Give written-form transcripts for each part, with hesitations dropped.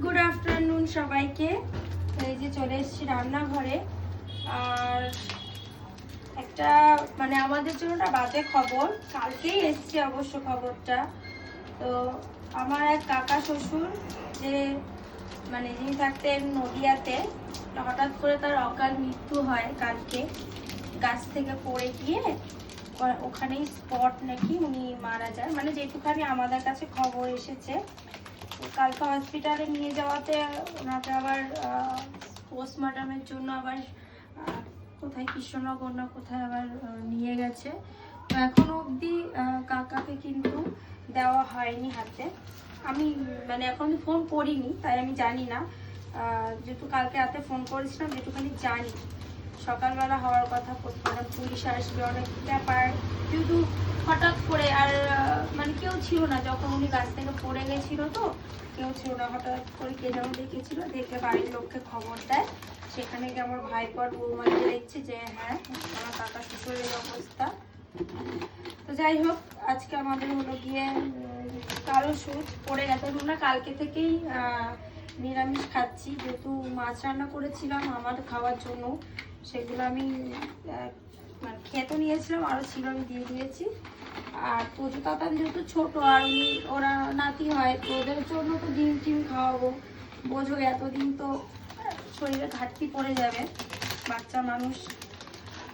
Good afternoon সবাইকে। এই যে চলে এসেছি রান্নাঘরে। আর একটা মানে আমাদের জন্য একটা বাজে খবর, কালকেই এসছে অবশ্য খবরটা। তো আমার এক কাকা শ্বশুর যে মানে যিনি থাকতেন নদিয়াতে, হঠাৎ করে তার অকাল মৃত্যু হয় কালকে। গাছ থেকে পড়ে গিয়ে ওখানেই স্পট নাকি উনি মারা যায়, মানে যেটুখানি আমাদের কাছে খবর এসেছে। কালকে হসপিটালে নিয়ে যাওয়াতে ওনাকে আবার পোস্টমর্টমের জন্য আবার কোথায় কৃষ্ণনগর না কোথায় আবার নিয়ে গেছে। তো এখনো অবধি কাকাকে কিন্তু দেওয়া হয়নি হাতে। আমি মানে এখন ফোন করিনি, তাই আমি জানি না। যেহেতু কালকে রাতে ফোন করেছিলাম, যেটুখানি জানি সকালবেলা হওয়ার কথা, মানে পুলিশ আসবে অনেক ব্যাপার, কিন্তু হঠাৎ করে আর মানে কেউ ছিল না যখন উনি গাছ থেকে পড়ে গেছিল। তো কেউ ছিল না, হঠাৎ করে কে যেমন দেখেছিল, দেখে বাড়ির লোককে খবর দেয়। সেখানে গিয়ে আমার ভাইপর বৌমাকে দেখছে যে হ্যাঁ আমার কাকা শ্বশুরের অবস্থা। তো যাই হোক, আজকে আমাদের হলো গিয়ে কারো সুচ পড়ে গেছে। আমরা কালকে থেকেই নিরামিষ খাচ্ছি, যেহেতু মাছ রান্না করেছিলাম আমার খাওয়ার জন্য, সেগুলো আমি মানে খেতে নিয়েছিলাম, আরও ছিল আমি দিয়ে দিয়েছি। আর পুজো তাতান যেহেতু ছোটো আর উনি ওরা নাতি হয়, তো ওদের জন্য তো ডিম টিম খাওয়াবো। বোঝো এতদিন তো শরীরে ঘাটতি পড়ে যাবে, বাচ্চা মানুষ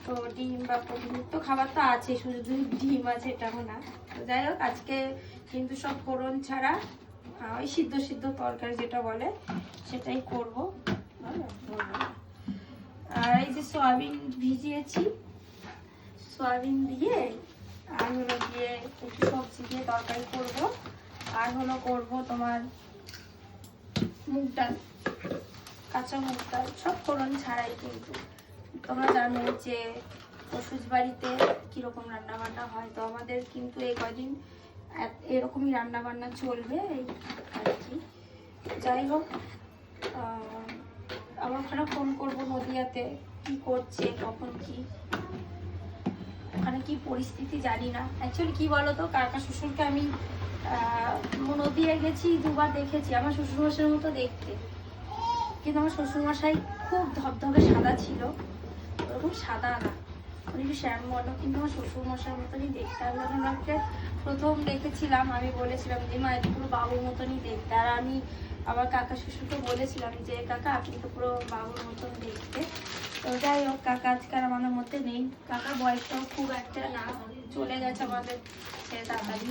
তো ডিম বা প্রোটিনযুক্ত খাবার তো আছে, শুধু ডিম আছে এটাও না। তো যাই হোক, আজকে কিন্তু সব ফোড়ন ছাড়া ওই সিদ্ধ সিদ্ধ তরকারি যেটা বলে সেটাই করব। আর এই যে সয়াবিন ভিজিয়েছি, সয়াবিন দিয়ে আর হলো গিয়ে একটু সবজি দিয়ে তরকারি করব। আর হলো করব তোমার মুগ ডাল, কাঁচা মুগ ডাল, সব ফোড়ন ছাড়াই। কিন্তু তোমরা জানো যে শ্বশুর বাড়িতে কীরকম রান্নাবান্না হয়, তো আমাদের কিন্তু এই কদিন এরকমই রান্নাবান্না চলবে এই আর কি। যাই হোক, আবার ওখানে ফোন করবো নদিয়াতে, কি করছে কখন কি ওখানে কি পরিস্থিতি জানি না। অ্যাকচুয়ালি কি বলতো, কাকা শ্বশুরকে আমি নদিয়া গেছি দুবার, দেখেছি আমার শ্বশুরমশাইয়ের মতো দেখতে, কিন্তু আমার শ্বশুরমশাই খুব ধবধবে সাদা ছিল, ওরকম সাদা না, উনি একটু শ্যামবর্ণ, কিন্তু আমার শ্বশুরমশাইয়ের মতনই দেখতে। আমি যখন ওনাকে প্রথম দেখেছিলাম আমি বলেছিলাম যে মা এটা পুরো বাবুর মতনই দেখতে। আর আমি আবার কাকা শ্বশুরকে বলেছিলাম যে কাকা আপনি তো পুরো বাবুর মতন দেখতে। তো যাই হোক, কাকা আজকাল আমাদের মধ্যে নেই, কাকার বয়সটাও খুব একটা না, চলে গেছে আমাদের ছেড়ে তাড়াতাড়ি।